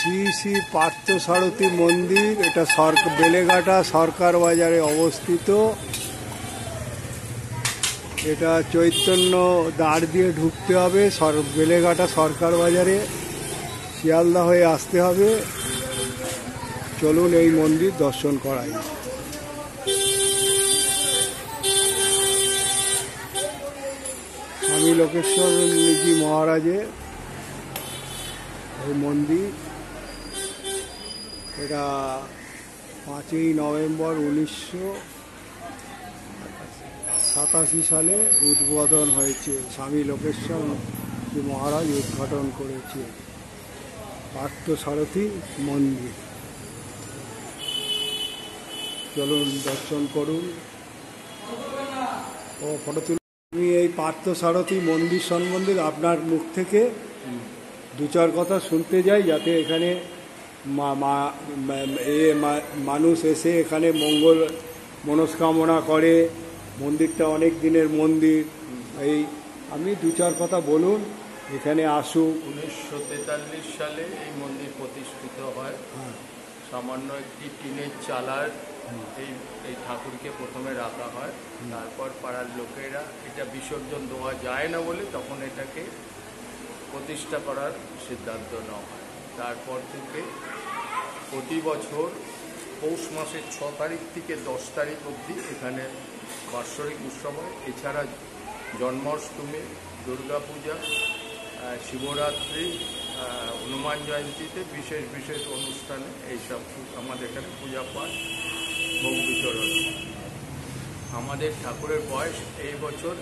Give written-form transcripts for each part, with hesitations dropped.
শ্রী শ্রী পার্থসারথী মন্দির, এটা বেলেঘাটা সরকার বাজারে অবস্থিত। এটা চৈতন্য দাঁড় দিয়ে ঢুকতে হবে, বেলেঘাটা সরকার বাজারে শিয়ালদা হয়ে আসতে হবে। চলুন এই মন্দির দর্শন করাই। স্বামী লোকেশ্বরজি মহারাজের এই মন্দির। এটা 5ই নভেম্বর 1987 সালে উদ্বোধন হয়েছে। স্বামী লোকেশ্বরজি মহারাজ উদ্ঘাটন করেছে পার্থসারথী মন্দির। চলুন দর্শন করুন ও ফটো তুলুন। আমি এই পার্থসারথী মন্দির সম্বন্ধে আপনার মুখ থেকে 2-4 কথা শুনতে যাই, যাতে এখানে মানুষ এসে এখানে মঙ্গল মনস্কামনা করে। মন্দিরটা অনেক দিনের মন্দির। এই আপনি 2-4 কথা বলুন, এখানে আসুক। 1943 সালে এই মন্দির প্রতিষ্ঠিত হয়। সামান্য একটি টিনের চালার এই ঠাকুরকে প্রথমে রাখা হয়। তারপর পাড়ার লোকেরা এটা বিসর্জন দেওয়া যায় না বলে তখন এটাকে প্রতিষ্ঠা করার সিদ্ধান্ত নেওয়া হয়। তারপর থেকে প্রতি বছর পৌষ মাসের 6 তারিখ থেকে 10 তারিখ অবধি এখানে বাৎসরিক উৎসব হয়। এছাড়া জন্মাষ্টমী, দুর্গাপূজা, শিবরাত্রি, হনুমান জয়ন্তীতে বিশেষ বিশেষ অনুষ্ঠানে এইসব আমাদের এখানে পূজা পাঠ, ভোগ বিতরণ। আমাদের ঠাকুরের বয়স এই বছর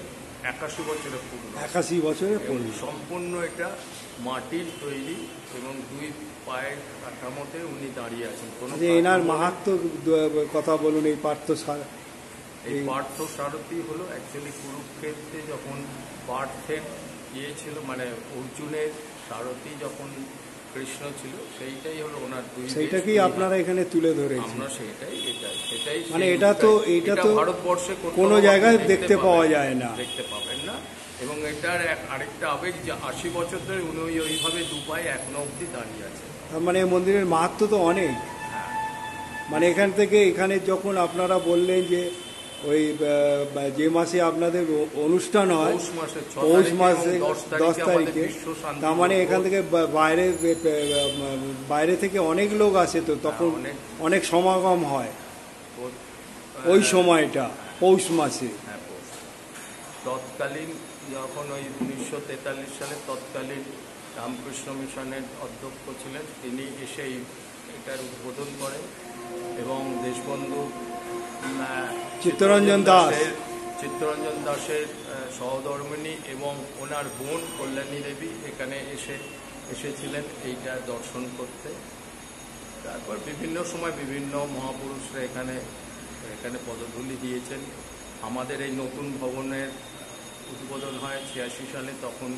81 বছরে পূর্ণ। 81 বছরে পূর্ণ। সম্পূর্ণ এটা মাটির তৈরি এবং 2 পায়ের কাঠামোতে উনি দাঁড়িয়ে আছেন। এনার মাহাত্ম্য কথা বলুন। এই পার্থসারথী হলো অ্যাকচুয়ালি কুরুক্ষেত্রে যখন পার্থের ছিল, মানে অর্জুনের সারথী যখন কৃষ্ণ ছিল, সেইটাই হলো ওনার সেইটাকেই আপনারা এখানে তুলে ধরেছেন। আমরা সেটাই মানে এটা তো ভারতবর্ষে কোনো জায়গায় দেখতে পাওয়া যায় না, দেখতে পাবেন না। এবং এটার আরেকটা আবেগ যে 80 বছর ধরে উনি ওইভাবে 2 পায়ে এখনো অবধি দাঁড়িয়ে আছে। মানে মন্দিরের মাহাত্ম্য তো অনেক। মানে এখান থেকে এখানে যখন আপনারা বললেন যে ওই যে মাসে আপনাদের অনুষ্ঠান হয় পৌষ মাসে 10 তারিখে, তার মানে এখান থেকে বাইরে থেকে অনেক লোক আসে, তো তখন অনেক সমাগম হয় ওই সময়টা পৌষ মাসে। তৎকালীন যখন ওই 1943 সালে তৎকালীন রামকৃষ্ণ মিশনের অধ্যক্ষ ছিলেন, তিনি এসে এটার উদ্বোধন করেন এবং দেশবন্ধু চিত্তরঞ্জন দাসের সহধর্মিণী এবং ওনার বোন কল্যাণী দেবী এখানে এসেছিলেন এইটা দর্শন করতে। তারপর বিভিন্ন সময় বিভিন্ন মহাপুরুষরা এখানে পদধূলি দিয়েছেন। আমাদের এই নতুন ভবনের উদ্বোধন হয় 86 সালে, তখন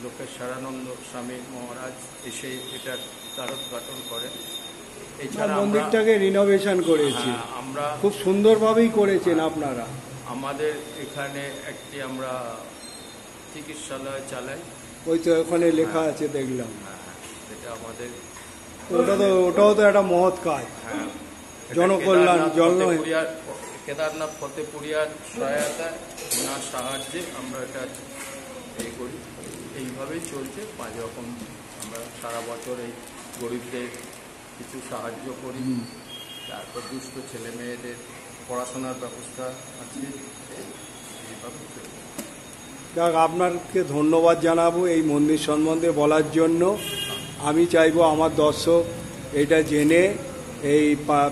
লোকেশ্বরানন্দ স্বামী মহারাজ এসে এটার দ্বারোদ্ঘাটন করেন। এছাড়া মন্দিরটাকে রিনোভেশন করেছি, আমরা খুব সুন্দরভাবেই করেছেন আপনারা। আমাদের এখানে একটি আমরা চিকিৎসালয় চালাই, ওই তো ওখানে লেখা আছে দেখলাম। এটা আমাদের ওটাও তো একটা মহৎ কাজ, জনকল্যাণ। কেদারনাথ ফতেপুরিয়ার সহায়তায়, ওনার সাহায্যে আমরা এটা করি। এইভাবেই চলছে 5 রকম। আমরা সারা বছর এই গরিবদের কিছু সাহায্য করি। তারপর দুস্থ ছেলে মেয়েদের পড়াশোনার ব্যবস্থা আছে। যাক, আপনাকে ধন্যবাদ জানাবো এই মন্দির সম্বন্ধে বলার জন্য। আমি চাইবো আমার দর্শক এটা জেনে এই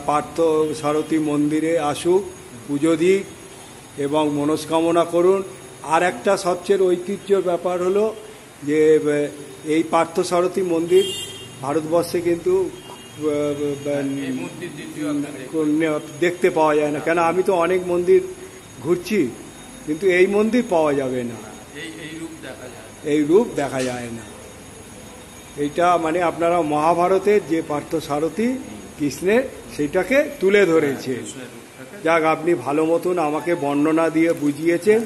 পার্থসারথী মন্দিরে আসুক, পুজো দিক এবং মনস্কামনা করুন। আর একটা সবচেয়ে ঐতিহ্যের ব্যাপার হলো যে এই পার্থসারথী মন্দির ভারতবর্ষে কিন্তু দেখতে পাওয়া যায় না। কেন, আমি তো অনেক মন্দির ঘুরছি, কিন্তু এই মন্দির পাওয়া যাবে না, এই রূপ দেখা যায় না। এইটা মানে আপনারা মহাভারতের যে পার্থসারথী কৃষ্ণের, সেইটাকে তুলে ধরেছে। যাক, আপনি ভালো মতন আমাকে বর্ণনা দিয়ে বুঝিয়েছেন,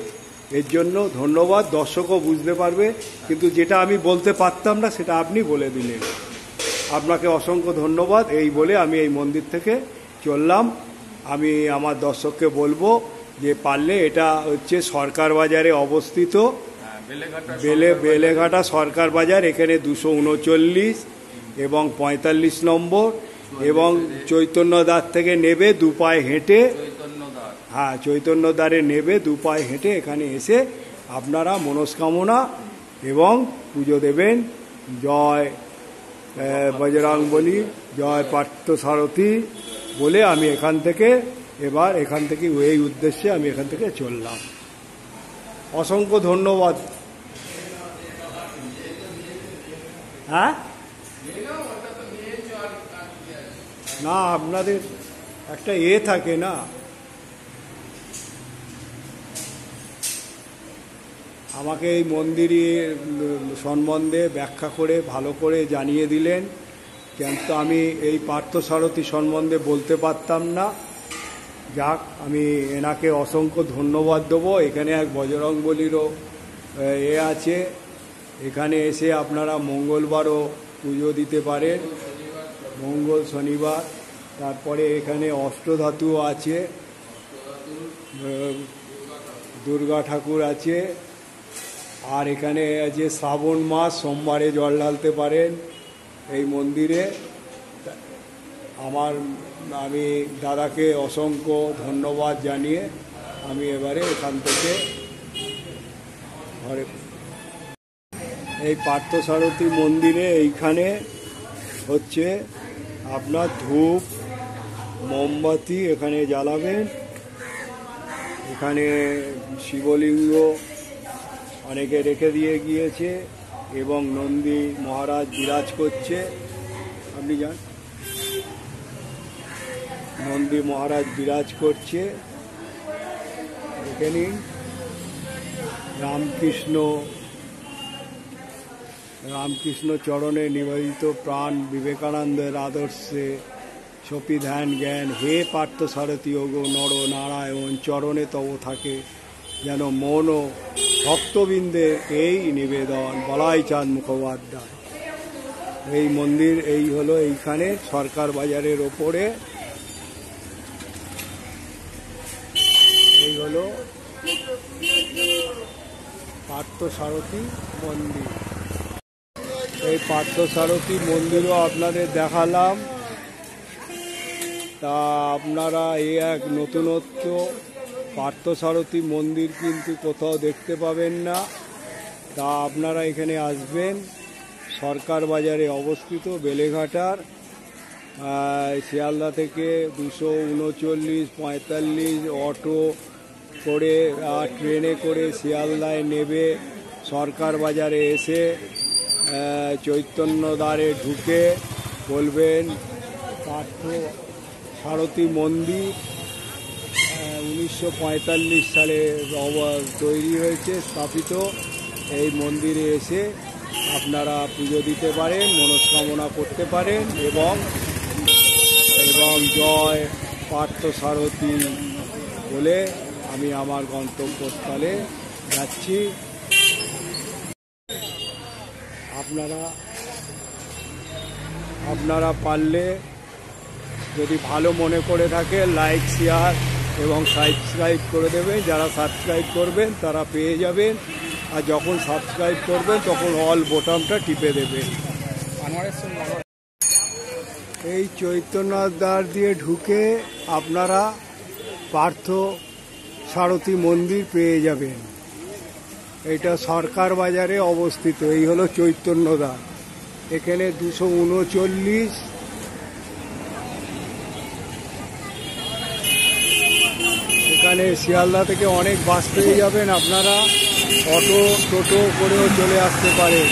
এর জন্য ধন্যবাদ। দর্শকও বুঝতে পারবে, কিন্তু যেটা আমি বলতে পারতাম না সেটা আপনি বলে দিলেন। আপনাকে অসংখ্য ধন্যবাদ। এই বলে আমি এই মন্দির থেকে চললাম। আমি আমার দর্শককে বলবো যে পারলে, এটা হচ্ছে সরকার বাজারে অবস্থিত, বেলেঘাটা সরকার বাজার। এখানে 239 এবং 45 নম্বর, এবং চৈতন্যদ্বার থেকে নেবে দু পায়ে হেঁটে, হ্যাঁ চৈতন্যদ্বারে নেবে দু পায়ে হেঁটে এখানে এসে আপনারা মনস্কামনা এবং পুজো দেবেন। জয় বজরংবলী, জয় পার্থসারথী বলে আমি এখান থেকে এই উদ্দেশ্যে আমি এখান থেকে চললাম। অসংখ্য ধন্যবাদ। হ্যাঁ না, আপনাদের একটা থাকে না, আমাকে এই মন্দিরের সম্বন্ধে ব্যাখ্যা করে ভালো করে জানিয়ে দিলেন, কিন্তু আমি এই পার্থসারথী সম্বন্ধে বলতে পারতাম না। যাক, আমি এনাকে অসংখ্য ধন্যবাদ দেবো। এখানে এক বজরংবলীরও আছে, এখানে এসে আপনারা মঙ্গলবারও পুজো দিতে পারেন, মঙ্গল শনিবার। তারপরে এখানে অষ্টধাতুও আছে, দুর্গা ঠাকুর আছে। আর এখানে যে শ্রাবণ মাস সোমবারে জল ঢালতে পারেন এই মন্দিরে। আমি দাদাকে অসংখ্য ধন্যবাদ জানিয়ে আমি এবারে এখান থেকে ঘরে। এই পার্থসারথী মন্দিরে এইখানে হচ্ছে আপনার ধূপ মোমবাতি এখানে জ্বালাবেন। এখানে শিবলিঙ্গ অনেকে রেখে দিয়ে গিয়েছে এবং নন্দী মহারাজ বিরাজ করছে। আপনি যান, নন্দী মহারাজ বিরাজ করছে। এখানে রামকৃষ্ণ চরণে নিবেদিত প্রাণ বিবেকানন্দের আদর্শে সপি ধ্যান জ্ঞান, হে পার্থসারথী ওগো নর নারায়ণ, চরণে তব থাকে যেন মন ও ভক্তবৃন্দে এই নিবেদন। বলাই চাঁদ মুখোপাধ্যায়। এই মন্দির এই হলো এইখানে সরকার বাজারের ওপরে, এই হলো পার্থসারথী মন্দির। এই পার্থসারথী মন্দিরও আপনাদের দেখালাম। তা আপনারা এই এক নতুনত্ব, পার্থসারথী মন্দির কিন্তু কোথাও দেখতে পাবেন না। তা আপনারা এখানে আসবেন, সরকার বাজারে অবস্থিত, বেলেঘাটার। শিয়ালদা থেকে 239, 45 অটো করে আর ট্রেনে করে শিয়ালদায় নেবে, সরকার বাজারে এসে চৈতন্যদ্বারে ঢুকে বলবেন পার্থসারথী মন্দির 1945 সালে তৈরি হয়েছে, স্থাপিত। এই মন্দিরে এসে আপনারা পুজো দিতে পারেন, মনস্কামনা করতে পারেন এবং জয় পার্থসারথী বলে আমি আমার গন্তব্যস্থলে যাচ্ছি। আপনারা পারলে যদি ভালো মনে করে থাকে লাইক শেয়ার এবং সাবস্ক্রাইব করে দেবেন। যারা সাবস্ক্রাইব করবেন তারা পেয়ে যাবেন, আর যখন সাবস্ক্রাইব করবেন তখন অল বোতামটা টিপে দেবেন। এই চৈতন্যদ্বার দিয়ে ঢুকে আপনারা পার্থসারথী মন্দির পেয়ে যাবেন। এটা সরকার বাজারে অবস্থিত। এই হলো চৈতন্যদ্বার। এখানে 239, এখানে শিয়ালদা থেকে অনেক বাস পেয়ে যাবেন আপনারা, অটো টোটো করেও চলে আসতে পারেন।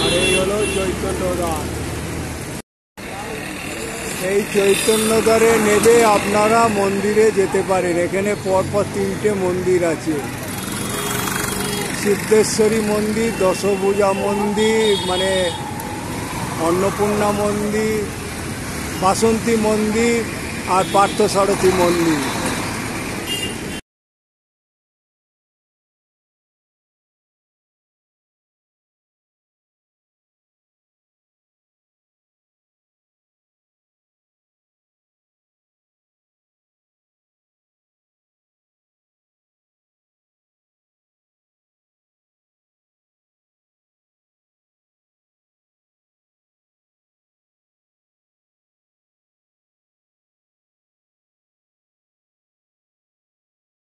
আর এই হলো চৈতন্যদ্বার। এই চৈতন্যদ্বারে নেবে আপনারা মন্দিরে যেতে পারেন। এখানে পরপর 3টে মন্দির আছে, সিদ্ধেশ্বরী মন্দির, দশভুজা মন্দির মানে অন্নপূর্ণা মন্দির, বাসন্তী মন্দির আর পার্থসারথী মন্দির।